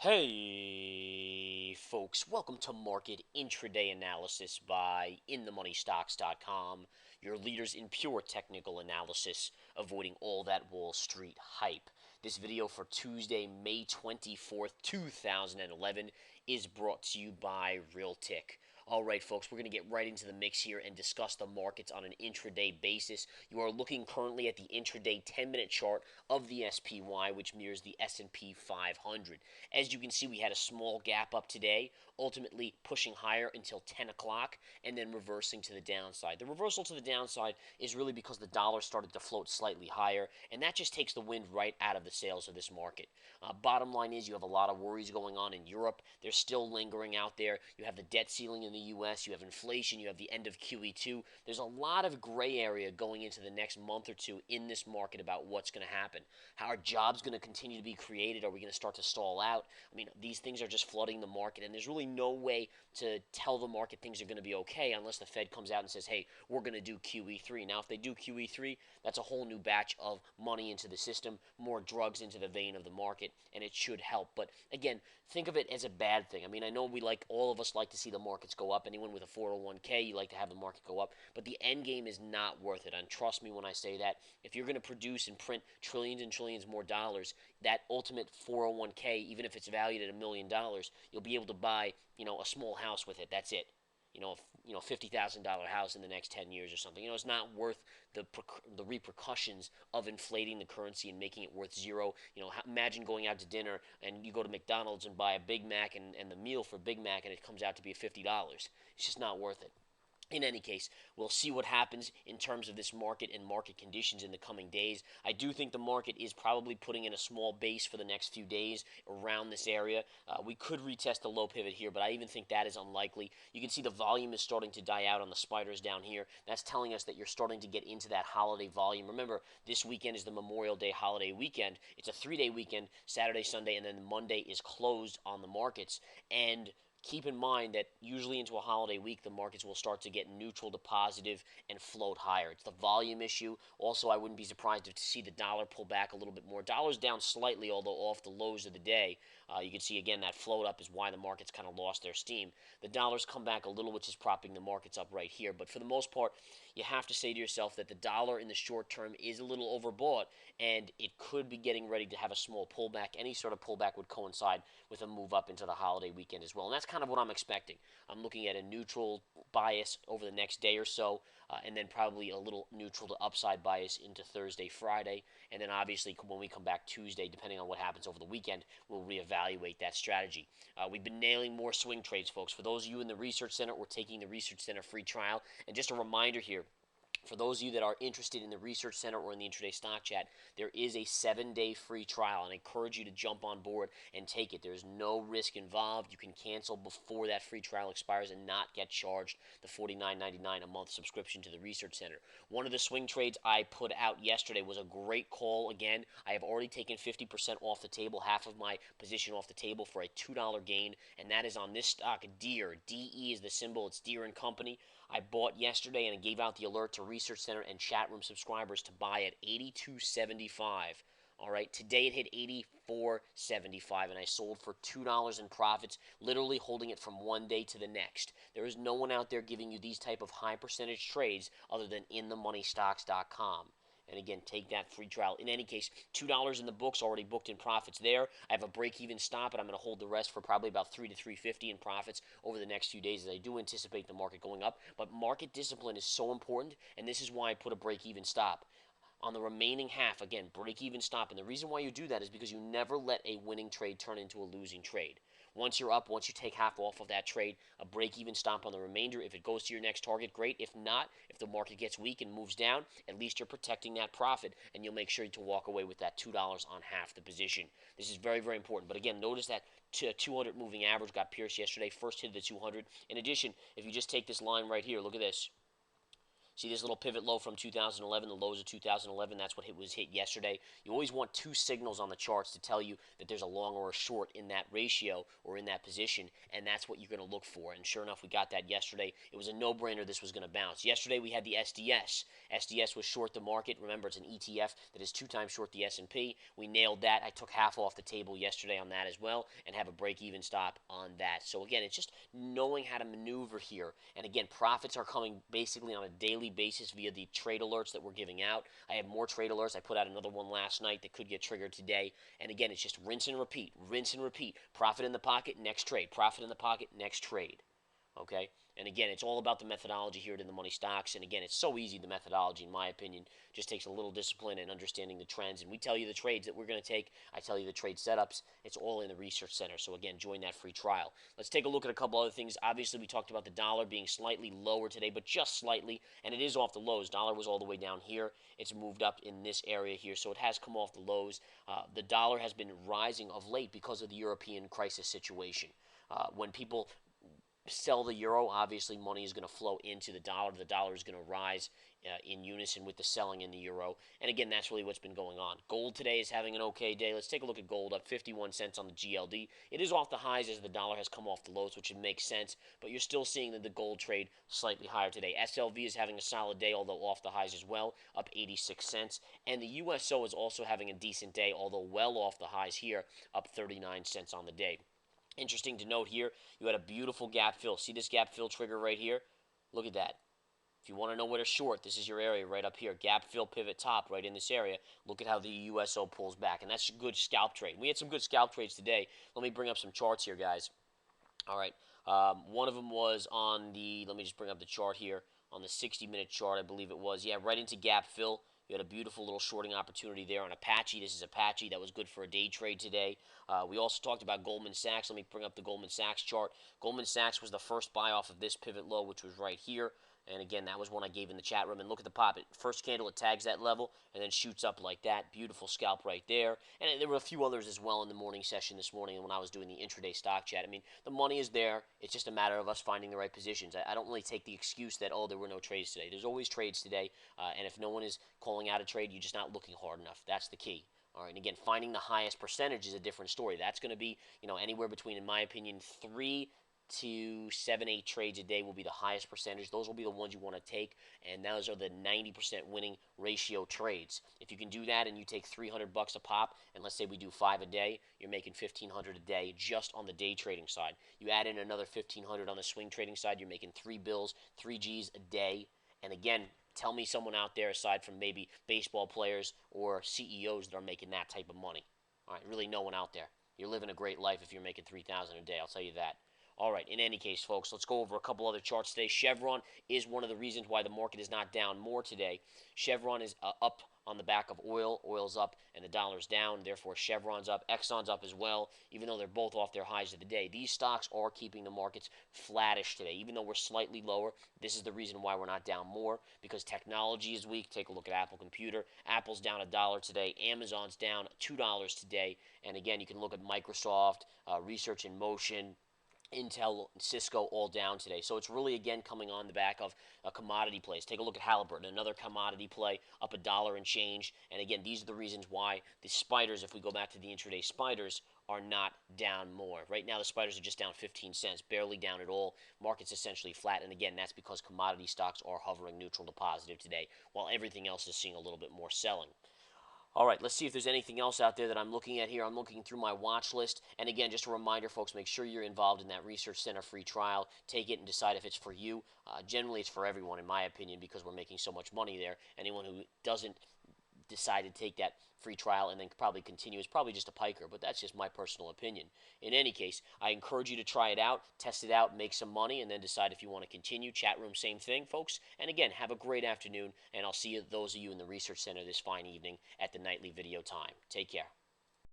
Hey, folks, welcome to Market Intraday Analysis by InTheMoneyStocks.com, your leaders in pure technical analysis, avoiding all that Wall Street hype. This video for Tuesday, May 24th, 2011, is brought to you by Realtic. All right, folks, we're going to get right into the mix here and discuss the markets on an intraday basis. You are looking currently at the intraday 10-minute chart of the SPY, which mirrors the S&P 500. As you can see, we had a small gap up today, ultimately pushing higher until 10 o'clock and then reversing to the downside. The reversal to the downside is really because the dollar started to float slightly higher, and that just takes the wind right out of the sails of this market. Bottom line is you have a lot of worries going on in Europe. They're still lingering out there. You have the debt ceiling in the U.S., you have inflation, you have the end of QE2. There's a lot of gray area going into the next month or two in this market about what's going to happen. How are jobs going to continue to be created? Are we going to start to stall out? I mean, these things are just flooding the market, and there's really no way to tell the market things are going to be okay unless the Fed comes out and says, hey, we're going to do QE3. Now, if they do QE3, that's a whole new batch of money into the system, more drugs into the vein of the market, and it should help. But again, think of it as a bad thing. I mean, I know all of us like to see the markets go up. Anyone with a 401k, you like to have the market go up, but the end game is not worth it. And trust me when I say that. If you're going to produce and print trillions and trillions more dollars, that ultimate 401k, even if it's valued at $1 million, you'll be able to buy, a small house with it. That's it. $50,000 house in the next 10 years or something. It's not worth the repercussions of inflating the currency and making it worth zero. Imagine going out to dinner and you go to McDonald's and buy a Big Mac and the meal for Big Mac and it comes out to be $50. It's just not worth it. In any case, we'll see what happens in terms of this market and market conditions in the coming days. I do think the market is probably putting in a small base for the next few days around this area. We could retest the low pivot here, but I even think that is unlikely. You can see the volume is starting to die out on the spiders down here. That's telling us that you're starting to get into that holiday volume. Remember, this weekend is the Memorial Day holiday weekend. It's a 3-day weekend, Saturday, Sunday, and then Monday is closed on the markets. And keep in mind that usually into a holiday week, the markets will start to get neutral to positive and float higher. It's the volume issue. Also, I wouldn't be surprised to see the dollar pull back a little bit more. Dollar's down slightly, although off the lows of the day. You can see, again, that float up is why the markets kind of lost their steam. The dollar's come back a little, which is propping the markets up right here. But for the most part, you have to say to yourself that the dollar in the short term is a little overbought, and it could be getting ready to have a small pullback. Any sort of pullback would coincide with a move up into the holiday weekend as well. And that's kind of what I'm expecting. I'm looking at a neutral bias over the next day or so, and then probably a little neutral to upside bias into Thursday, Friday, and then obviously when we come back Tuesday, depending on what happens over the weekend, we'll reevaluate that strategy. We've been nailing more swing trades, folks. For those of you in the Research Center, we're taking the Research Center free trial. And just a reminder here, for those of you that are interested in the Research Center or in the Intraday Stock Chat, there is a 7-day free trial, and I encourage you to jump on board and take it. There's no risk involved. You can cancel before that free trial expires and not get charged the $49.99 a month subscription to the Research Center. One of the swing trades I put out yesterday was a great call. Again, I have already taken 50% off the table, half of my position off the table for a $2 gain, and that is on this stock, Deere. DE is the symbol. It's Deere & Company. I bought yesterday and I gave out the alert to Research Center and chat room subscribers to buy at $82.75. All right, today it hit $84.75, and I sold for $2 in profits, literally holding it from one day to the next. There is no one out there giving you these type of high percentage trades other than InTheMoneyStocks.com. And again, take that free trial. In any case, $2 in the books, already booked in profits there. I have a break-even stop, and I'm going to hold the rest for probably about $3 to $3.50 in profits over the next few days, as I do anticipate the market going up. But market discipline is so important, and this is why I put a break-even stop. On the remaining half, again, break-even stop. And the reason why you do that is because you never let a winning trade turn into a losing trade. Once you're up, once you take half off of that trade, a break-even stop on the remainder. If it goes to your next target, great. If not, if the market gets weak and moves down, at least you're protecting that profit, and you'll make sure to walk away with that $2 on half the position. This is very, very important. But again, notice that 200 moving average got pierced yesterday, first hit of the 200. In addition, if you just take this line right here, look at this. See this little pivot low from 2011, the lows of 2011, that's what was hit yesterday. You always want two signals on the charts to tell you that there's a long or a short in that ratio or in that position, and that's what you're going to look for. And sure enough, we got that yesterday. It was a no-brainer this was going to bounce. Yesterday we had the SDS. SDS was short the market. Remember, it's an ETF that is 2 times short the S&P. We nailed that. I took half off the table yesterday on that as well and have a break-even stop on that. So again, it's just knowing how to maneuver here. And again, profits are coming basically on a daily basis via the trade alerts that we're giving out. I have more trade alerts. I put out another one last night that could get triggered today. And again, it's just rinse and repeat, rinse and repeat. Profit in the pocket, next trade. Profit in the pocket, next trade. Okay? And again, it's all about the methodology here at In the Money Stocks. And again, it's so easy, the methodology, in my opinion. Just takes a little discipline and understanding the trends. And we tell you the trades that we're going to take. I tell you the trade setups. It's all in the research center. So again, join that free trial. Let's take a look at a couple other things. Obviously, we talked about the dollar being slightly lower today, but just slightly. And it is off the lows. Dollar was all the way down here. It's moved up in this area here. So it has come off the lows. The dollar has been rising of late because of the European crisis situation. When people sell the euro, obviously money is going to flow into the dollar. The dollar is going to rise in unison with the selling in the euro. And again, that's really what's been going on. Gold today is having an okay day. Let's take a look at gold, up 51 cents on the GLD. It is off the highs as the dollar has come off the lows, which would make sense, but you're still seeing that the gold trade slightly higher today. SLV is having a solid day, although off the highs as well, up 86 cents. And the USO is also having a decent day, although well off the highs here, up 39 cents on the day. Interesting to note here, you had a beautiful gap fill. See this gap fill trigger right here? Look at that. If you want to know where to short, this is your area right up here. Gap fill, pivot top right in this area. Look at how the USO pulls back, and that's a good scalp trade. We had some good scalp trades today. Let me bring up some charts here, guys. All right. One of them was on the, let me just bring up the chart here, on the 60-minute chart, I believe it was. Yeah, right into gap fill. You had a beautiful little shorting opportunity there on Apache. This is Apache. That was good for a day trade today. We also talked about Goldman Sachs. Let me bring up the Goldman Sachs chart. Goldman Sachs was the first buy off of this pivot low, which was right here. And again, that was one I gave in the chat room. And look at the pop. First candle, it tags that level and then shoots up like that. Beautiful scalp right there. And there were a few others as well in the morning session this morning when I was doing the intraday stock chat. I mean, the money is there. It's just a matter of us finding the right positions. I don't really take the excuse that, oh, there were no trades today. There's always trades today. And if no one is calling out a trade, you're just not looking hard enough. That's the key. All right, and again, finding the highest percentage is a different story. That's going to be, anywhere between, in my opinion, 3 to 7, 8 trades a day will be the highest percentage. Those will be the ones you want to take, and those are the 90% winning ratio trades. If you can do that and you take $300 a pop, and let's say we do 5 a day, you're making $1,500 a day just on the day trading side. You add in another $1,500 on the swing trading side, you're making 3 bills, 3 Gs a day. And again, tell me someone out there aside from maybe baseball players or CEOs that are making that type of money. All right, really no one out there. You're living a great life if you're making $3,000 a day, I'll tell you that. All right, in any case, folks, let's go over a couple other charts today. Chevron is one of the reasons why the market is not down more today. Chevron is up on the back of oil. Oil's up and the dollar's down. Therefore, Chevron's up. Exxon's up as well, even though they're both off their highs of the day. These stocks are keeping the markets flattish today. Even though we're slightly lower, this is the reason why we're not down more, because technology is weak. Take a look at Apple Computer. Apple's down $1 today. Amazon's down $2 today. And again, you can look at Microsoft, Research in Motion, Intel, and Cisco all down today. So it's really, again, coming on the back of commodity plays. Take a look at Halliburton, another commodity play, up $1 and change. And again, these are the reasons why the spiders, if we go back to the intraday spiders, are not down more. Right now, the spiders are just down 15 cents, barely down at all. Market's essentially flat. And again, that's because commodity stocks are hovering neutral to positive today, while everything else is seeing a little bit more selling. All right, let's see if there's anything else out there that I'm looking at here. I'm looking through my watch list. And again, just a reminder, folks, make sure you're involved in that Research Center free trial. Take it and decide if it's for you. Generally, it's for everyone, in my opinion, because we're making so much money there. Anyone who doesn't decide to take that free trial and then probably continue is probably just a piker, but that's just my personal opinion. In any case, I encourage you to try it out, test it out, make some money, and then decide if you want to continue. Chat room, same thing, folks. And again, have a great afternoon, and I'll see those of you in the Research Center this fine evening at the nightly video time. Take care.